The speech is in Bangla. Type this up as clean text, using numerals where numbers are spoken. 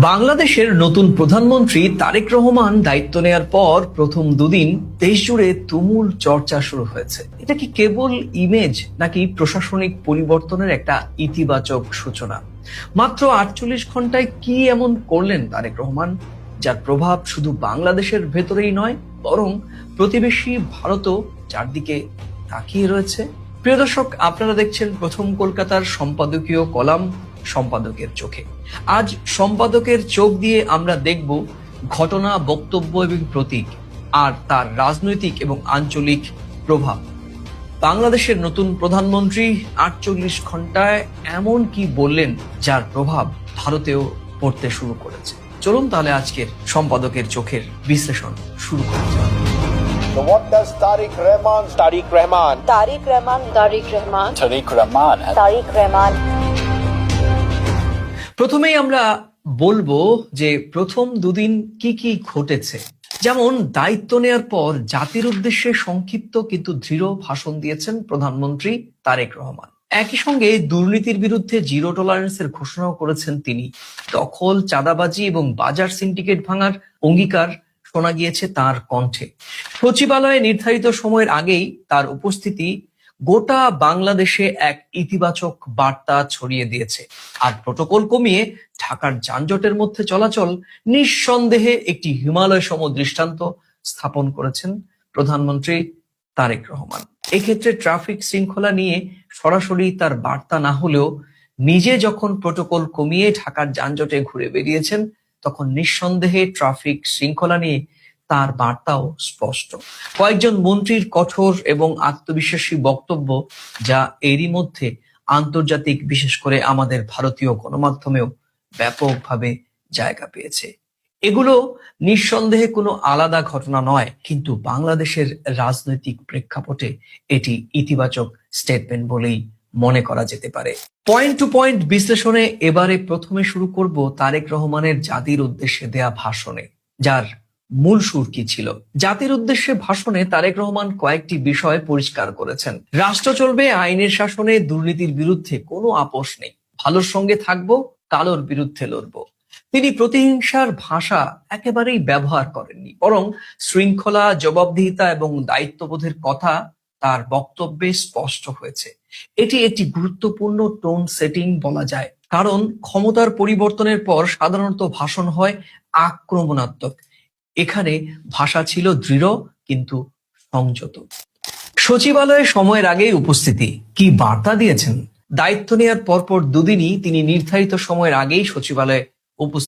বাংলাদেশের নতুন প্রধানমন্ত্রী তারেক রহমান দায়িত্ব নেয়ার পর প্রথম দুদিন দেশ জুড়ে তুমুল চর্চা শুরু হয়েছে। এটা কি কেবল ইমেজ নাকি প্রশাসনিক পরিবর্তনের একটা ইতিবাচক সূচনা? মাত্র ৪৮ ঘন্টায় কি এমন করলেন তারেক রহমান যার প্রভাব শুধু বাংলাদেশের ভেতরেই নয় বরং প্রতিবেশী ভারতও চারদিকে তাকিয়ে রয়েছে? প্রিয় দর্শক, আপনারা দেখছেন প্রথম কলকাতার সম্পাদকীয় কলাম সম্পাদকের চোখে। আজ সম্পাদকের চোখ দিয়ে আমরা দেখব ঘটনা, বক্তব্য এবং প্রতীক আর তার রাজনৈতিক এবং আঞ্চলিক প্রভাব। বাংলাদেশের নতুন প্রধানমন্ত্রী ৪৮ ঘন্টায় এমন কি বললেন যার প্রভাব ভারতেও পড়তে শুরু করেছে। চলুন তাহলে আজকের সম্পাদকের চোখের বিশ্লেষণ শুরু করা যাক। So what does Tariq Rahman? প্রথমেই আমরা বলবো যে প্রথম দুদিন কি কি ঘটেছে। যেমন দায়িত্ব নেয়ার পর জাতির উদ্দেশ্যে সংক্ষিপ্ত কিন্তু দৃঢ় ভাষণ দিয়েছেন প্রধানমন্ত্রী তারেক রহমান। একই সঙ্গে দুর্নীতির বিরুদ্ধে জিরো টলারেন্সের ঘোষণাও করেছেন তিনি। দখল, চাঁদাবাজি এবং বাজার সিন্ডিকেট ভাঙার অঙ্গীকার শোনা গিয়েছে তার কণ্ঠে। সচিবালয়ে নির্ধারিত সময়ের আগেই তার উপস্থিতি গোটা বাংলাদেশে এক ইতিবাচক বার্তা ছড়িয়ে দিয়েছে। আর প্রটোকল কমিয়ে ঢাকার যানজটের মধ্যে চলাচল নিঃসন্দেহে একটি হিমালয় সম দৃষ্টান্ত স্থাপন করেছেন প্রধানমন্ত্রী তারেক রহমান। এক্ষেত্রে ট্রাফিক শৃঙ্খলা নিয়ে সরাসরি তার বার্তা না হলেও নিজে যখন প্রটোকল কমিয়ে ঢাকার যানজটে ঘুরে বেরিয়েছেন তখন নিঃসন্দেহে ট্রাফিক শৃঙ্খলা নিয়ে তার বার্তাও স্পষ্ট। কয়েকজন মন্ত্রীর কঠোর এবং আত্মবিশ্বাসী বক্তব্য যা এরই মধ্যে আন্তর্জাতিক, বিশেষ করে আমাদের ভারতীয় গণমাধ্যমেও ব্যাপকভাবে জায়গা পেয়েছে। এগুলো নিঃসন্দেহে কোনো আলাদা ঘটনা নয়, কিন্তু বাংলাদেশের রাজনৈতিক প্রেক্ষাপটে এটি ইতিবাচক স্টেটমেন্ট বলেই মনে করা যেতে পারে। পয়েন্ট টু পয়েন্ট বিশ্লেষণে এবারে প্রথমে শুরু করব তারেক রহমানের জাতির উদ্দেশ্যে দেয়া ভাষণে, যার মূল সুর কি ছিল। জাতির উদ্দেশ্যে ভাষণে তারেক রহমান কয়েকটি বিষয় পরিষ্কার করেছেন। রাষ্ট্র চলবে আইনের শাসনে, দুর্নীতির বিরুদ্ধে কোনো আপোষ নেই, ভালোর সঙ্গে থাকবো, কালোর বিরুদ্ধে লড়বো। তিনি প্রতিহিংসার ভাষা একেবারেই ব্যবহার করেননি, বরং শৃঙ্খলা, জবাবদিহিতা এবং দায়িত্ববোধের কথা তার বক্তব্যে স্পষ্ট হয়েছে। এটি একটি গুরুত্বপূর্ণ টোন সেটিং বলা যায়, কারণ ক্ষমতার পরিবর্তনের পর সাধারণত ভাষণ হয় আক্রমণাত্মক। এখানে ভাষা ছিল দৃঢ় কিন্তু সংযত। সচিবালয়ে সময়ের আগেই উপস্থিতি, কি বার্তা দিয়েছেন? দায়িত্ব নেওয়ার পরপর দুদিনই তিনি নির্ধারিত সময়ের আগেই সচিবালয়ে উপস্থিত